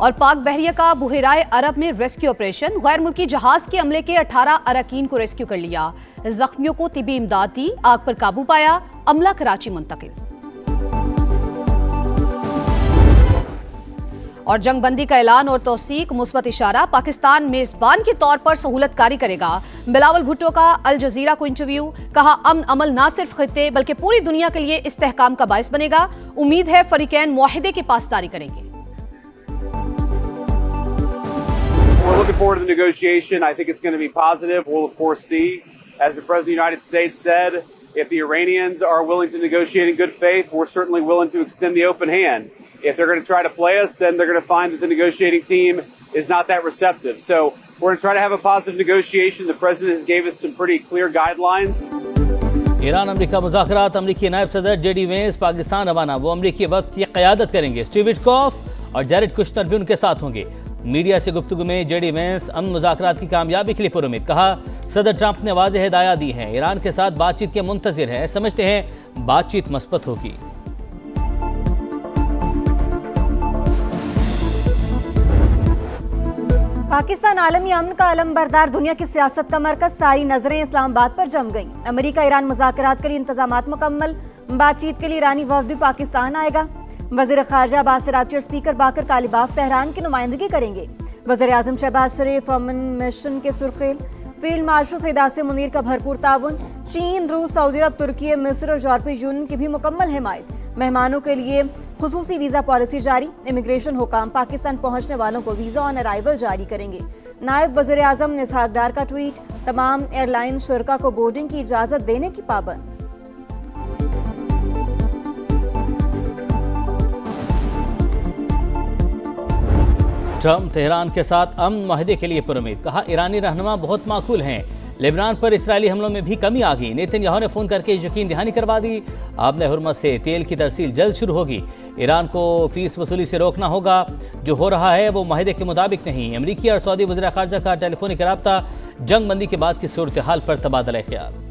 और पाक बहरिया का बुहराए अरब में रेस्क्यू ऑपरेशन, गैर मुल्की जहाज के अमले के 18 अरकान को रेस्क्यू कर लिया। जख्मियों को तिबी इमदाद दी, आग पर काबू पाया, अमला कराची मुंतकिल। और जंगबंदी का ऐलान और तौसीक, मुस्बत इशारा, पाकिस्तान मेजबान के तौर पर सहूलतकारी करेगा। बिलावल भुट्टो का अल जजीरा को इंटरव्यू, कहा अमन अमल न सिर्फ खित्ते बल्कि पूरी दुनिया के लिए इस्तेहकाम का बायस बनेगा। उम्मीद है फरीकैन मुआहिदे की पासदारी करेंगे। We're looking forward to the negotiation. I think it's going to be positive. We'll of course see, as the President of the United States said, if the Iranians are willing to negotiate in good faith, we're certainly willing to extend the open hand. If they're going to try to play us, then they're going to find that the negotiating team is not that receptive. So we're going to try to have a positive negotiation. The President has gave us some pretty clear guidelines. Iran America मुज़ाकरात, अमरीकी नायब सदर JD Vance Pakistan रवाना। वो अमरीकी वक्त की क़यादत करेंगे। स्टीव विटकॉफ और जैरेड कुश्नर भी उनके साथ होंगे। मीडिया से गुफ्तगू में जेडी वेंस अमन मुज़ाकरात की कामयाबी के लिए पुरुम्मीद, कहा सदर ट्रंप ने वाज़ेह हिदायत दी हैं, ईरान के साथ बातचीत के मुंतज़िर हैं, समझते हैं बातचीत मस्बत होगी। पाकिस्तान आलमी अमन का अलमबरदार, दुनिया की सियासत का मरकज, सारी नजरें इस्लामाबाद पर जम गईं। अमेरिका ईरान मुज़ाकरात के लिए इंतजामात मुकम्मल, बातचीत के लिए ईरानी वफ़द भी पाकिस्तान आएगा। वज़ीर ख़ारजा अब्बास अराग़ची और स्पीकर बाकर कालिबाफ तेहरान की नुमाइंदगी करेंगे। वज़ीर आज़म शहबाज शरीफ अमन मिशन के सुरखेल, फील्ड मार्शल सईद आसिम मुनीर का भरपूर ताउन। चीन, रूस, सऊदी अरब, तुर्की, मिस्र और यूरोपीय यूनियन की भी मुकम्मल हिमायत। मेहमानों के लिए खुसूसी वीज़ा पॉलिसी जारी। इमिग्रेशन हुकाम पाकिस्तान पहुंचने वालों को वीज़ा ऑन अराइवल जारी करेंगे। नायब वज़ीर आज़म इसहाक डार का ट्वीट, तमाम एयरलाइन शुरका को बोर्डिंग की इजाज़त देने की पाबंद। ट्रंप तेहरान के साथ अमन माहिदे के लिए पुरुम्मीद, कहा ईरानी रहनुमा बहुत माकूल हैं। लेबनान पर इसराइली हमलों में भी कमी आ गई। नेतन्याहू ने फ़ोन करके यकीन दहानी करवा दी, आबने हुर्मत से तेल की तरसील जल्द शुरू होगी। ईरान को फीस वसूली से रोकना होगा, जो हो रहा है वो माहिदे के मुताबिक नहीं। अमरीकी और सऊदी वज़ीर ख़ारजा का टेलीफोनिक रब्ता, जंग बंदी के बाद की सूरत हाल पर तबादला ख्याल।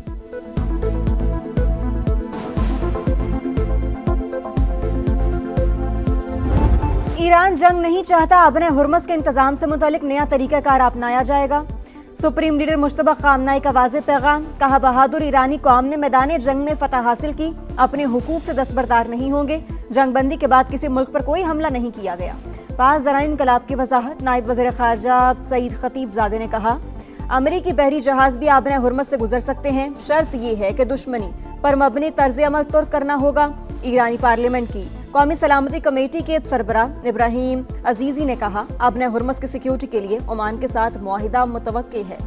ईरान जंग नहीं चाहता, आबने हुर्मस के इंतजाम से मुतालिक नया तरीक़ाकार अपनाया जाएगा। सुप्रीम लीडर मुश्तबा खामनाई का वाज़ेह पैगाम, कहा बहादुर ईरानी कौम ने मैदान जंग में फतह हासिल की, अपने हुकूक से दस्तबरदार नहीं होंगे। जंग बंदी के बाद किसी मुल्क पर कोई हमला नहीं किया गया। पास दरान इनकलाब की वजाहत, नायब वज़ीर ख़ारजा सईद खतीबज़ादे ने कहा अमरीकी बहरी जहाज भी आबने हुर्मस से गुजर सकते हैं, शर्त यह है कि दुश्मनी पर मबनी तर्ज अमल तुर्क करना होगा। ईरानी पार्लियामेंट की कौमी सलामती कमेटी के सरबराह इब्राहिम अजीजी ने कहा आबने हुर्मस की सिक्योरिटी के लिए ओमान के साथ मुआहिदा मुतवक्के है।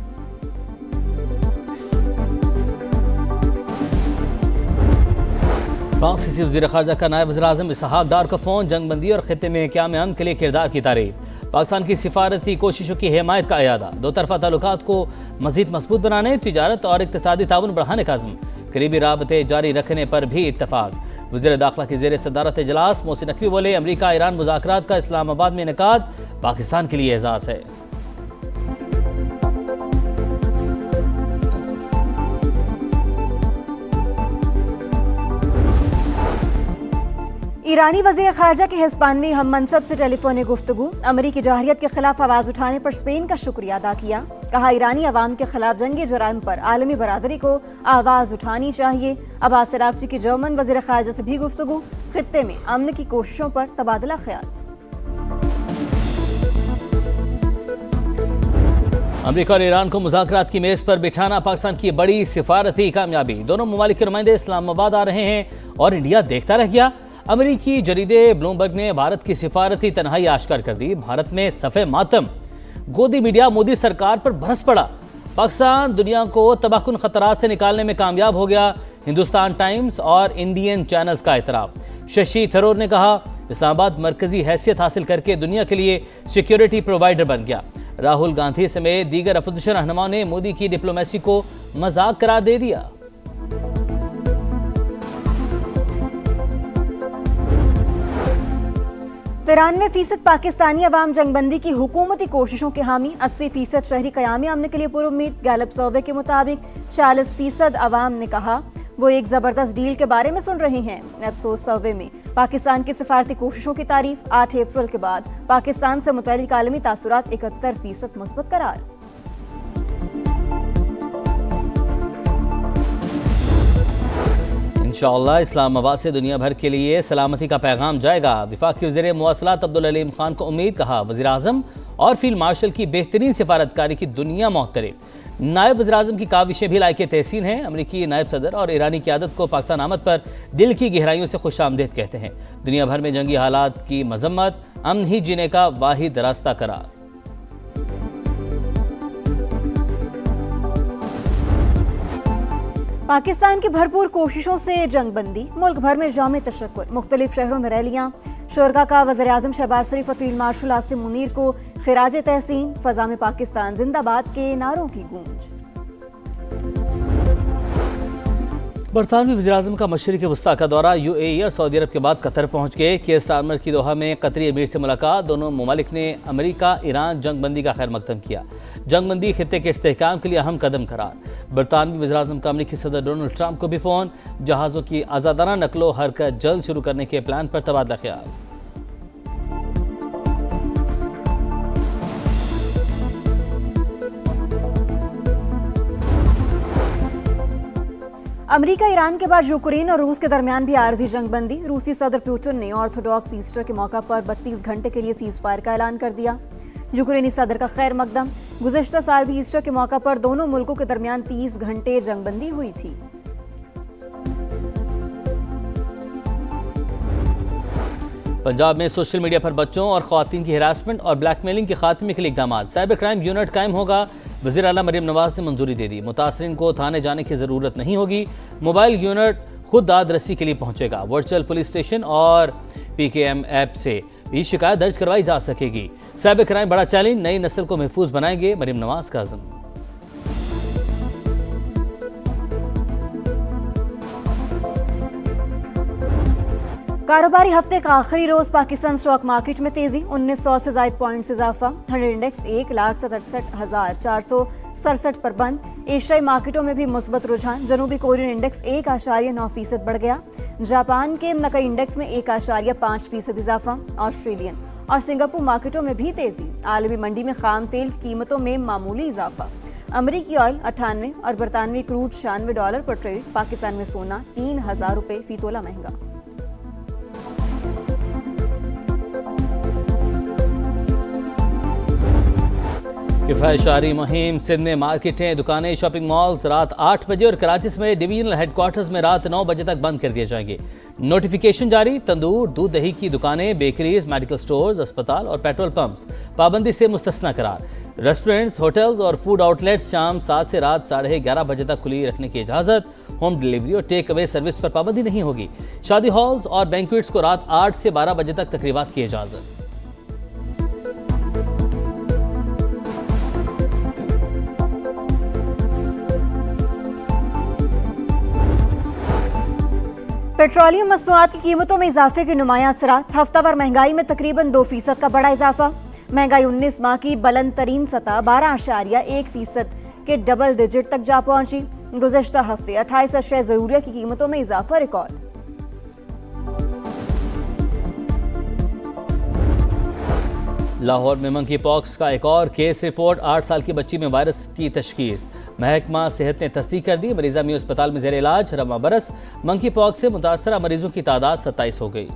फ्रांसीसी वज़ीर ख़ारजा का नायब वज़ीर आज़म इसहाक डार का फ़ोन, जंग बंदी और ख़ित्ते में क़याम अमन के लिए किरदार की तारीफ। पाकिस्तान की सिफारती कोशिशों की हिमायत का अयादा। दो तरफ़ा ताल्लुकात को मज़ीद मजबूत बनाने, तिजारत और इक़्तिसादी ताउन बढ़ाने का अज़्म। करीबी राबते जारी रखने पर भी इत्तफ़ाक़। वज़ीर दाखिला की ज़ेर सदारत इजलास मोहसिन नकवी बोले अमरीका ईरान मुज़ाकरात का इस्लामाबाद में इनेकाद पाकिस्तान के लिए एजाज़ है। ईरानी वज़ीर ख़ारजा के हिस्पानवी हम मनसब से टेलीफोनिक गुफ्तगू, अमरीकी जहरियत के खिलाफ आवाज़ उठाने पर स्पेन का शुक्रिया अदा किया। कहा ईरानी अवाम के खिलाफ जंगी जराइम पर आलमी बरादरी को आवाज़ उठानी चाहिए। अब्बास अराग़ची की जर्मन वज़ीर ख़ारजा से भी गुफ्तगू, खित्ते में अमन की कोशिशों पर तबादला ख्याल। अमरीका और ईरान को मुज़ाकरात की मेज़ पर बिठाना पाकिस्तान की बड़ी सिफारती कामयाबी। दोनों ममालिक के नुमाइंदे इस्लामाबाद आ रहे हैं और इंडिया देखता रह गया। अमरीकी जरीदे ब्लूमबर्ग ने भारत की सिफारती तन्हाई आश्कार कर दी। भारत में सफ़े मातम। गोदी मीडिया मोदी सरकार पर बरस पड़ा। पाकिस्तान दुनिया को तबाहकुन खतरात से निकालने में कामयाब हो गया। हिंदुस्तान टाइम्स और इंडियन चैनल्स का एतराफ़। शशि थरूर ने कहा इस्लामाबाद मरकजी हैसियत हासिल करके दुनिया के लिए सिक्योरिटी प्रोवाइडर बन गया। राहुल गांधी समेत दीगर अपोजिशन रहनुमाओं ने मोदी की डिप्लोमेसी को मजाक करार दे दिया। 93% पाकिस्तानी अवाम जंगबंदी की हुकूमती कोशिशों के हामी। 80% शहरी क़याम अमन के लिए पुरुम्मीद। गैलप सर्वे के मुताबिक 40% अवाम ने कहा वो एक जबरदस्त डील के बारे में सुन रहे हैं। एप्सोस सर्वे में पाकिस्तान की सिफारती कोशिशों की तारीफ। 8 अप्रैल के बाद पाकिस्तान से मुतल्लिक आलमी तासुरात 71% मुस्बत करार। इंशाअल्लाह इस्लामाबाद से दुनिया भर के लिए सलामती का पैगाम जाएगा। वफाकी वज़ीर मवासलात अब्दुल अलीम खान को उम्मीद, कहा वज़ीर आज़म और फील्ड मार्शल की बेहतरीन सिफारतकारी की दुनिया मोहतरम। नायब वज़ीर आज़म की काविशें भी लायक तहसीन हैं। अमरीकी नायब सदर और ईरानी क़यादत को पाकिस्तान आमद पर दिल की गहराइयों से खुशामदीद कहते हैं। दुनिया भर में जंगी हालात की मजम्मत, अमन ही जीने का वाहिद रास्ता करार। पाकिस्तान की भरपूर कोशिशों से जंगबंदी, मुल्क भर में जामे तशक्कुर। मुख्तलिफ शहरों में रैलियां, शुरका का वज़ीर आज़म शहबाज शरीफ और फील्ड मार्शल आसिम मुनीर को खिराज तहसीन। फजा में पाकिस्तान जिंदाबाद के नारों की गूंज। बरतानवी वज़ीर-ए-आज़म का मशरिक़ वस्ता का दौरा। UAE और सऊदी अरब के बाद कतर पहुँच गए। केयर स्टारमर की दोहा में कतरी अमीर से मुलाकात। दोनों ममालिक ने अमेरिका ईरान जंगबंदी का खैर मकदम किया। जंगबंदी खित्ते के इस्तेहकाम के लिए अहम कदम करार। बरतानवी वज़ीर-ए-आज़म का अमेरिकी सदर डोनाल्ड ट्रंप को भी फ़ोन। जहाज़ों की आज़ादाना नकलो हरकत जल्द शुरू करने के प्लान पर तबादला ख्याल। अमेरिका ईरान के बाद यूक्रेन और रूस के दरमियान भी आर्जी जंगबंदी। रूसी सदर पुतिन ने ऑर्थोडॉक्स ईस्टर के मौका पर 32 घंटे के लिए सीज फायर का ऐलान कर दिया। यूक्रेनी सदर का खैर मकदम। गुज़िश्ता साल भी ईस्टर के मौका पर दोनों मुल्कों के दरमियान 30 घंटे जंगबंदी हुई थी। पंजाब में सोशल मीडिया पर बच्चों और ख़वातीन की हिरासमेंट और ब्लैकमेलिंग के खात्मे के लिए इक़दाम। साइबर क्राइम यूनिट कायम होगा। वज़ीर आला मरीम नवाज ने मंजूरी दे दी। मुतासरीन को थाने जाने की ज़रूरत नहीं होगी। मोबाइल यूनिट खुद दाद रसी के लिए पहुंचेगा। वर्चुअल पुलिस स्टेशन और PKM ऐप से भी शिकायत दर्ज करवाई जा सकेगी। साइबर क्राइम बड़ा चैलेंज, नई नस्ल को महफूज बनाएंगे मरीम नवाज का अज़्म। कारोबारी हफ्ते का आखिरी रोज पाकिस्तान स्टॉक मार्केट में तेजी। 1900 से ज्यादा पॉइंट से इजाफा। 100 इंडेक्स 1,67,467 पर बंद। एशियाई मार्केटों में भी मुस्बत रुझान। जनूबी कोरियन इंडेक्स 1.9% बढ़ गया। जापान के नकई इंडेक्स में 1.5% इजाफा। ऑस्ट्रेलियन और सिंगापुर मार्केटों में भी तेजी। आलमी मंडी में खाम तेल की कीमतों में मामूली इजाफा। अमरीकी ऑयल 98 और बरतानवी क्रूड $96 पर ट्रेड। पाकिस्तान में सोना 3,000 रुपए फी तोला महंगा। किफ़ायतशारी मुहिम। सिंध में मार्केटें, दुकानें, शॉपिंग मॉल्स रात 8 बजे और कराची में डिवीजनल हेडक्वार्टर्स में रात 9 बजे तक बंद कर दिए जाएंगे। नोटिफिकेशन जारी। तंदूर, दूध दही की दुकानें, बेकरीज, मेडिकल स्टोर्स, अस्पताल और पेट्रोल पंप्स पाबंदी से मुस्तस्ना करार। रेस्टोरेंट्स, होटल्स और फूड आउटलेट्स शाम 7 से रात 11:30 बजे तक खुली रखने की इजाज़त। होम डिलीवरी और टेक अवे सर्विस पर पाबंदी नहीं होगी। शादी हॉल्स और बैंक्वेट्स को रात 8 से 12 बजे तक तकरीबात की इजाज़त। पेट्रोलियम मसनूआत की कीमतों में इजाफे के नुमायां असरात। हफ्तावार महंगाई में तकरीबन 2% का बड़ा इजाफा। महंगाई 19 माह की बुलंद तरीन सतह 12.1% के डबल डिजिट तक जा पहुंची। गुज़श्ता हफ्ते 28 अशया ज़रूरिया की कीमतों में इजाफा रिकॉर्ड। लाहौर में मंकी पॉक्स का एक और केस रिपोर्ट। 8 साल की बच्ची में वायरस की तशखीस। महकमा सेहत ने तस्दीक कर दी। मरीजा में अस्पताल में जेर इलाज। रमा बरस मंकी पॉक्स से मुतासरा मरीजों की तादाद 27 हो गई।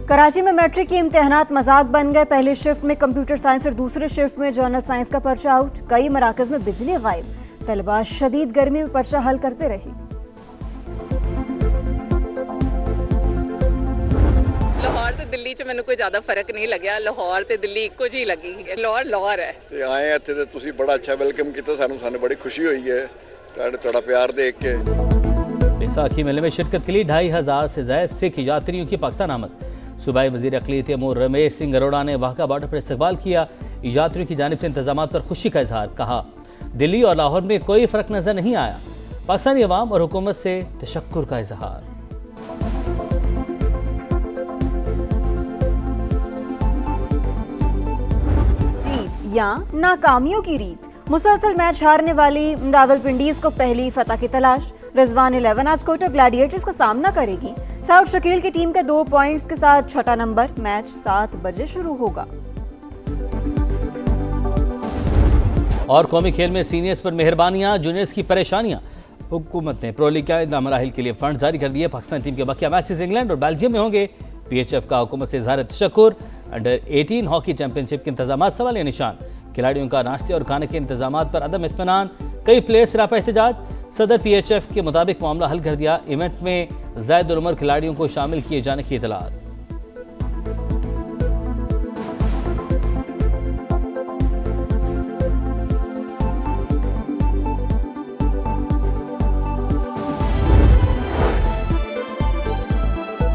कराची में मैट्रिक के इम्तिहानात मजाक बन गए। पहले शिफ्ट में कंप्यूटर साइंस और दूसरे शिफ्ट में जर्नल साइंस का पर्चा आउट। कई मराकज में बिजली गायब। तलबा शदीद गर्मी में पर्चा हल करते रहे। लाहौर ਤੇ ਦਿੱਲੀ 'ਚ ਮੈਨੂੰ ਕੋਈ ਜ਼ਿਆਦਾ ਫਰਕ ਨਹੀਂ ਲੱਗਿਆ। ਲਾਹੌਰ ਤੇ ਦਿੱਲੀ ਇੱਕੋ ਜਿਹੀ ਲੱਗੀ। ਲਾਹੌਰ ਹੈ ਤੇ ਆਏ ਇੱਥੇ ਤੇ ਤੁਸੀਂ ਬੜਾ ਅੱਛਾ ਵੈਲਕਮ ਕੀਤਾ ਸਾਨੂੰ ਬੜੀ ਖੁਸ਼ੀ ਹੋਈ ਹੈ ਤੁਹਾਡਾ ਪਿਆਰ ਦੇਖ ਕੇ। बैसाखी मेले में शिरकत के लिए 2,500 से ज्यादा सिख यात्रियों की पाकिस्तान आमद। सूबाई वजीर अक़लियत तैमूर रमेश सिंह अरोड़ा ने वाहका बॉर्डर पर इस्तकबाल किया। यात्रियों की जानिब से इंतजाम पर खुशी का इजहार। कहा दिल्ली और लाहौर में कोई फ़र्क नजर नहीं आया। पाकिस्तानी अवाम और हुकूमत से तशक्कुर का इजहार। या नाकामियों की रीत। मुसलसल मैच हारने वाली रावलपिंडीज को पहली फतह की तलाश। रिजवान 11 आज कोटा ग्लैडिएटर्स का सामना करेगी। साउथ शकील की टीम के 2 पॉइंट्स के साथ छठा नंबर। मैच 7 बजे शुरू होगा। और कौमी खेल में सीनियर्स पर मेहरबानियां, जूनियर्स की परेशानियां। हुकूमत ने प्रो लीग के आइंदा मराहिल के लिए फंड जारी कर दिए। पाकिस्तान टीम के बकिया मैचेस इंग्लैंड और बेल्जियम में होंगे। पीएचएफ का हुकूमत से इजहार तशक्कुर। अंडर 18 हॉकी चैंपियनशिप के इंतजाम सवालिया निशान। खिलाड़ियों का नाश्ते और खाने के इंतजाम पर अदम इत्मीनान। कई प्लेयर्स रापा एहतजाज। सदर पीएचएफ के मुताबिक मामला हल कर दिया। इवेंट में ज़ायद उल उमर खिलाड़ियों को शामिल किए जाने की इतलात।